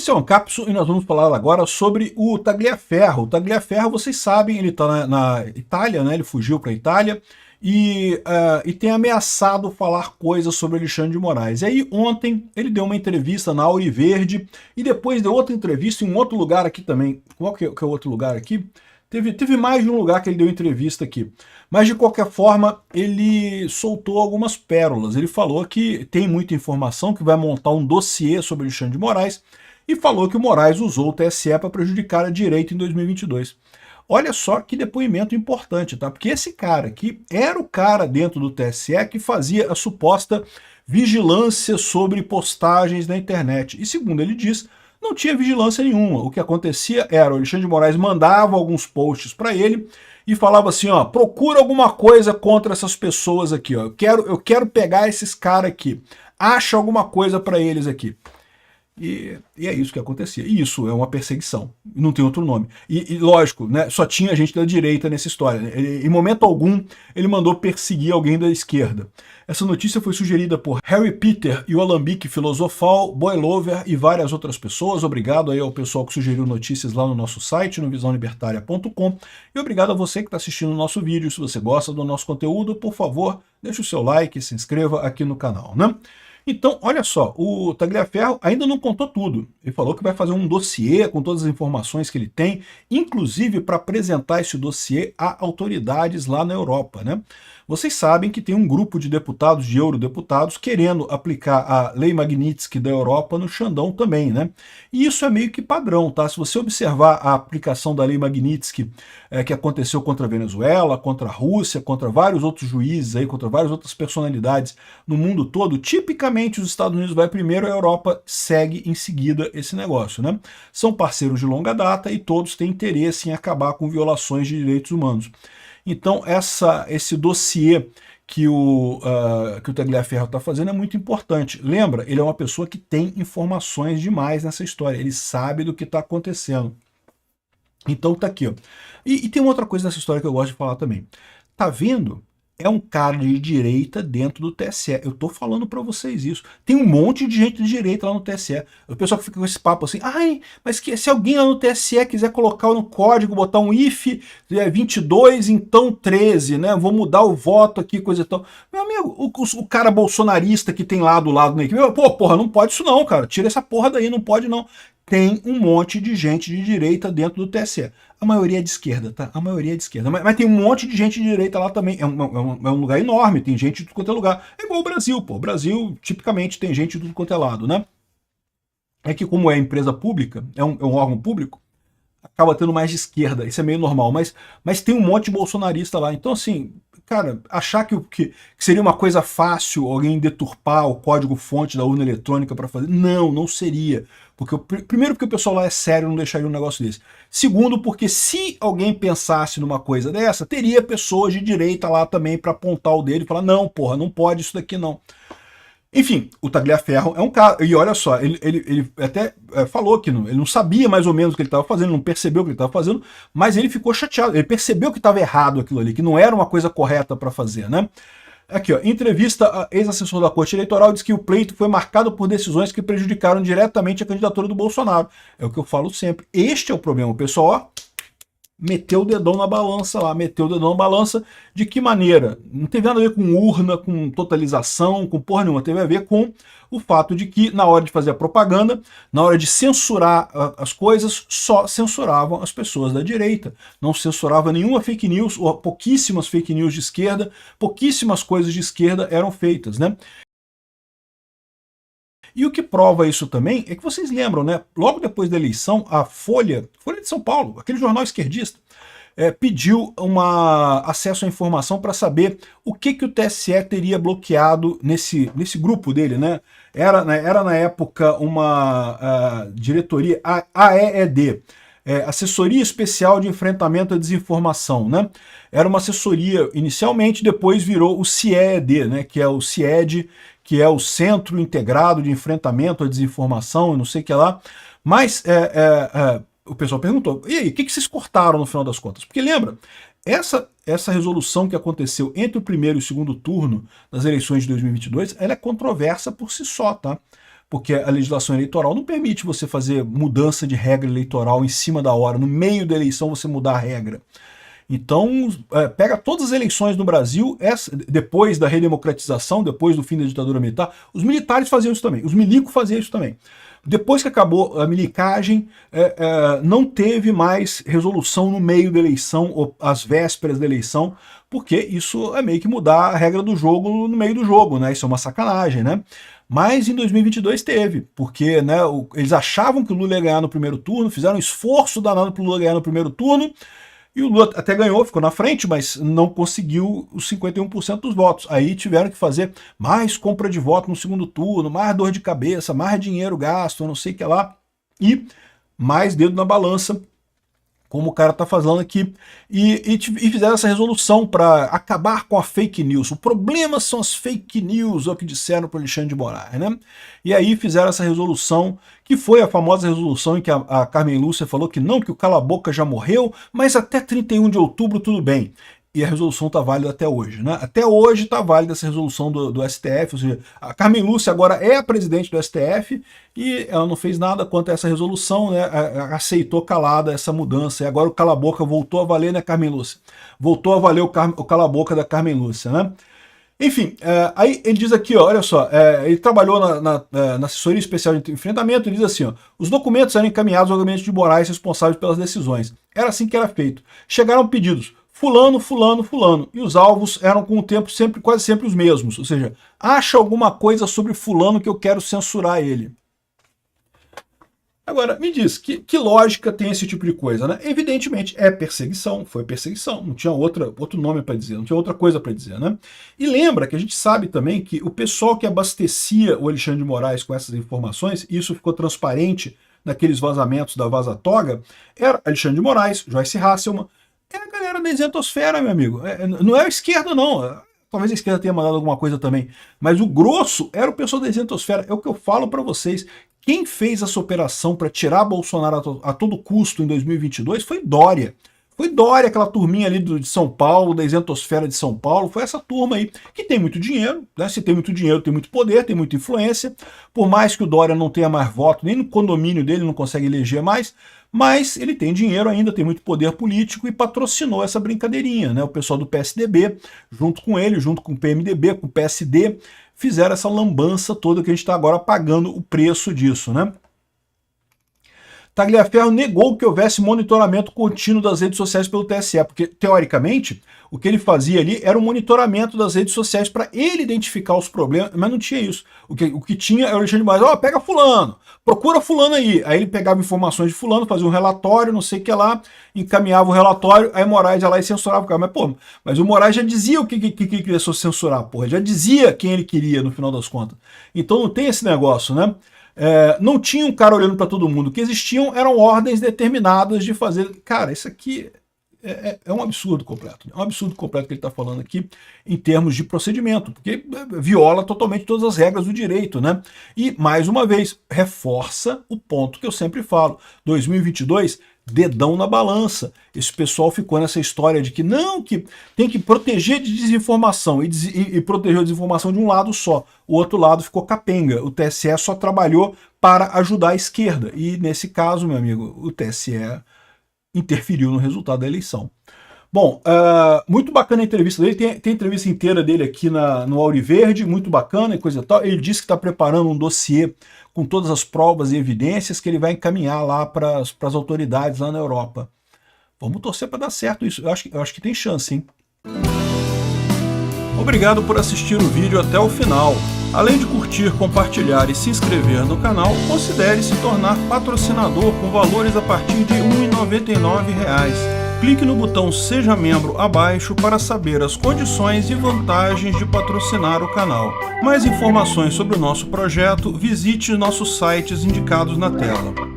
Esse é o Ancapsu e nós vamos falar agora sobre o Tagliaferro. O Tagliaferro, vocês sabem, ele está na Itália, né? Ele fugiu para a Itália e tem ameaçado falar coisas sobre Alexandre de Moraes. E aí ontem ele deu uma entrevista na Auriverde e depois deu outra entrevista em um outro lugar aqui também. Qual que é o outro lugar aqui? Teve mais de um lugar que ele deu entrevista aqui. Mas, de qualquer forma, ele soltou algumas pérolas. Ele falou que tem muita informação, que vai montar um dossiê sobre Alexandre de Moraes, e falou que o Moraes usou o TSE para prejudicar a direita em 2022. Olha só que depoimento importante, tá? Porque esse cara aqui era o cara dentro do TSE que fazia a suposta vigilância sobre postagens na internet. E, segundo ele diz, não tinha vigilância nenhuma. O que acontecia era o Alexandre de Moraes mandava alguns posts para ele e falava assim, ó, procura alguma coisa contra essas pessoas aqui, ó. Eu quero pegar esses caras aqui. Acha alguma coisa para eles aqui. E é isso que acontecia. E isso é uma perseguição. Não tem outro nome. E lógico, né, só tinha gente da direita nessa história. Em momento algum, ele mandou perseguir alguém da esquerda. Essa notícia foi sugerida por Harry Peter e o Alambique Filosofal, Boilover e várias outras pessoas. Obrigado aí ao pessoal que sugeriu notícias lá no nosso site, no visãolibertaria.com. E obrigado a você que está assistindo o nosso vídeo. Se você gosta do nosso conteúdo, por favor, deixe o seu like e se inscreva aqui no canal, né? Então, olha só, o Tagliaferro ainda não contou tudo. Ele falou que vai fazer um dossiê com todas as informações que ele tem, inclusive para apresentar esse dossiê a autoridades lá na Europa, né? Vocês sabem que tem um grupo de deputados, de eurodeputados, querendo aplicar a Lei Magnitsky da Europa no Xandão também, né? E isso é meio que padrão, tá? Se você observar a aplicação da Lei Magnitsky que aconteceu contra a Venezuela, contra a Rússia, contra vários outros juízes aí, contra várias outras personalidades no mundo todo, tipicamente os Estados Unidos vai primeiro, a Europa segue em seguida esse negócio, né? São parceiros de longa data e todos têm interesse em acabar com violações de direitos humanos. Então, esse dossiê que o Tagliaferro está fazendo é muito importante. Lembra, ele é uma pessoa que tem informações demais nessa história, ele sabe do que está acontecendo. Então tá aqui, ó. E tem uma outra coisa nessa história que eu gosto de falar também. Tá vendo? É um cara de direita dentro do TSE. Eu tô falando para vocês isso. Tem um monte de gente de direita lá no TSE. O pessoal que fica com esse papo assim, ai, mas se alguém lá no TSE quiser colocar no código, botar um if 22, então 13, né? Vou mudar o voto aqui, coisa e tal. Meu amigo, o cara bolsonarista que tem lá do lado na equipe, porra, não pode isso não, cara. Tira essa porra daí, não pode não. Tem um monte de gente de direita dentro do TSE. A maioria é de esquerda, tá? A maioria é de esquerda. Mas tem um monte de gente de direita lá também. É um lugar enorme, tem gente de tudo quanto é lugar. É igual o Brasil, pô. O Brasil, tipicamente, tem gente de tudo quanto é lado, né? É que como é empresa pública, é um órgão público, acaba tendo mais de esquerda. Isso é meio normal. Mas tem um monte de bolsonarista lá. Então, assim, cara, achar que seria uma coisa fácil alguém deturpar o código-fonte da urna eletrônica para fazer. Não seria. Primeiro, porque o pessoal lá é sério, não deixaria um negócio desse. Segundo, porque se alguém pensasse numa coisa dessa, teria pessoas de direita lá também para apontar o dedo e falar, não, porra, não pode isso daqui não. Enfim, o Tagliaferro é um cara, e olha só, ele até falou que ele não sabia mais ou menos o que ele estava fazendo, não percebeu o que ele estava fazendo, mas ele ficou chateado, ele percebeu que estava errado aquilo ali, que não era uma coisa correta para fazer, né? Aqui, ó, entrevista a ex-assessor da Corte Eleitoral diz que o pleito foi marcado por decisões que prejudicaram diretamente a candidatura do Bolsonaro. É o que eu falo sempre. Este é o problema. O pessoal, ó, meteu o dedão na balança lá, meteu o dedão na balança. De que maneira? Não teve nada a ver com urna, com totalização, com porra nenhuma. Teve a ver com o fato de que, na hora de fazer a propaganda, na hora de censurar as coisas, só censuravam as pessoas da direita. Não censurava nenhuma fake news, ou pouquíssimas fake news de esquerda, pouquíssimas coisas de esquerda eram feitas, né? E o que prova isso também é que vocês lembram, né? Logo depois da eleição, a Folha de São Paulo, aquele jornal esquerdista, pediu acesso à informação para saber o que o TSE teria bloqueado nesse grupo dele, né? Era na época uma diretoria, AEED, Assessoria Especial de Enfrentamento à Desinformação, né? Era uma assessoria inicialmente, depois virou o CIED, né? Que é o CIED, que é o Centro Integrado de Enfrentamento à Desinformação, não sei o que lá. Mas o pessoal perguntou, e aí, o que vocês cortaram no final das contas? Porque lembra, essa resolução que aconteceu entre o primeiro e o segundo turno das eleições de 2022, ela é controversa por si só, tá? porque a legislação eleitoral não permite você fazer mudança de regra eleitoral em cima da hora, no meio da eleição você mudar a regra. Então, pega todas as eleições no Brasil, depois da redemocratização, depois do fim da ditadura militar, os militares faziam isso também, os milicos faziam isso também. Depois que acabou a milicagem, não teve mais resolução no meio da eleição, ou às vésperas da eleição, porque isso é meio que mudar a regra do jogo no meio do jogo, né? Isso é uma sacanagem, né? Mas em 2022 teve, porque né, eles achavam que o Lula ia ganhar no primeiro turno, fizeram um esforço danado para o Lula ganhar no primeiro turno, e o Lula até ganhou, ficou na frente, mas não conseguiu os 51% dos votos. Aí tiveram que fazer mais compra de voto no segundo turno, mais dor de cabeça, mais dinheiro gasto, não sei o que lá, e mais dedo na balança, como o cara está falando aqui, e fizeram essa resolução para acabar com a fake news. O problema são as fake news, é o que disseram para o Alexandre de Moraes, né? E aí fizeram essa resolução, que foi a famosa resolução em que a Carmen Lúcia falou que não, que o cala-boca já morreu, mas até 31 de outubro tudo bem. E a resolução está válida até hoje, né? Até hoje está válida essa resolução do STF, ou seja, a Carmen Lúcia agora é a presidente do STF e ela não fez nada quanto a essa resolução, né? Aceitou calada essa mudança, e agora o cala-boca voltou a valer, né, Carmen Lúcia? Voltou a valer o cala-boca da Carmen Lúcia, né? Enfim, aí ele diz aqui, ó, olha só, ele trabalhou na assessoria especial de enfrentamento, ele diz assim, ó, os documentos eram encaminhados ao gabinete de Moraes responsáveis pelas decisões. Era assim que era feito. Chegaram pedidos, fulano, fulano, fulano, e os alvos eram com o tempo quase sempre os mesmos, ou seja, acha alguma coisa sobre fulano que eu quero censurar ele. Agora, me diz, que lógica tem esse tipo de coisa, né? Evidentemente, é perseguição, foi perseguição, não tinha outro nome para dizer, não tinha outra coisa para dizer, né? E lembra que a gente sabe também que o pessoal que abastecia o Alexandre de Moraes com essas informações, e isso ficou transparente naqueles vazamentos da Vaza Toga, era Alexandre de Moraes, Joyce Hasselman, é a galera da isentosfera, meu amigo. Não é a esquerda, não. Talvez a esquerda tenha mandado alguma coisa também. Mas o grosso era o pessoal da isentosfera. É o que eu falo para vocês. Quem fez essa operação para tirar Bolsonaro a todo custo em 2022 foi Dória. Foi Dória, aquela turminha ali de São Paulo, da isentosfera de São Paulo. Foi essa turma aí, que tem muito dinheiro, né? Se tem muito dinheiro, tem muito poder, tem muita influência. Por mais que o Dória não tenha mais voto, nem no condomínio dele não consegue eleger mais, mas ele tem dinheiro ainda, tem muito poder político e patrocinou essa brincadeirinha, né? O pessoal do PSDB, junto com ele, junto com o PMDB, com o PSD, fizeram essa lambança toda que a gente está agora pagando o preço disso, né? Tagliaferro negou que houvesse monitoramento contínuo das redes sociais pelo TSE, porque, teoricamente, o que ele fazia ali era um monitoramento das redes sociais para ele identificar os problemas, mas não tinha isso. O que tinha era o Alexandre de Moraes, ó, pega fulano, procura fulano aí. Aí ele pegava informações de fulano, fazia um relatório, não sei o que lá, encaminhava o relatório, aí Moraes ia lá e censurava o cara. Mas o Moraes já dizia o que ele queria censurar, porra, ele já dizia quem ele queria no final das contas. Então não tem esse negócio, né? Não tinha um cara olhando para todo mundo. O que existiam eram ordens determinadas de fazer. Cara, isso aqui é um absurdo completo. É um absurdo completo que ele está falando aqui em termos de procedimento, porque viola totalmente todas as regras do direito, né? E, mais uma vez, reforça o ponto que eu sempre falo. 2022, dedão na balança. Esse pessoal ficou nessa história de que não, que tem que proteger de desinformação e protegeu a desinformação de um lado só. O outro lado ficou capenga. O TSE só trabalhou para ajudar a esquerda. E nesse caso, meu amigo, o TSE interferiu no resultado da eleição. Bom, muito bacana a entrevista dele, tem a entrevista inteira dele aqui no Auriverde, muito bacana e coisa e tal. Ele disse que está preparando um dossiê com todas as provas e evidências que ele vai encaminhar lá para as autoridades lá na Europa. Vamos torcer para dar certo isso, eu acho que tem chance, hein? Obrigado por assistir o vídeo até o final. Além de curtir, compartilhar e se inscrever no canal, considere se tornar patrocinador com valores a partir de R$ 1,99. Clique no botão Seja Membro abaixo para saber as condições e vantagens de patrocinar o canal. Mais informações sobre o nosso projeto, visite nossos sites indicados na tela.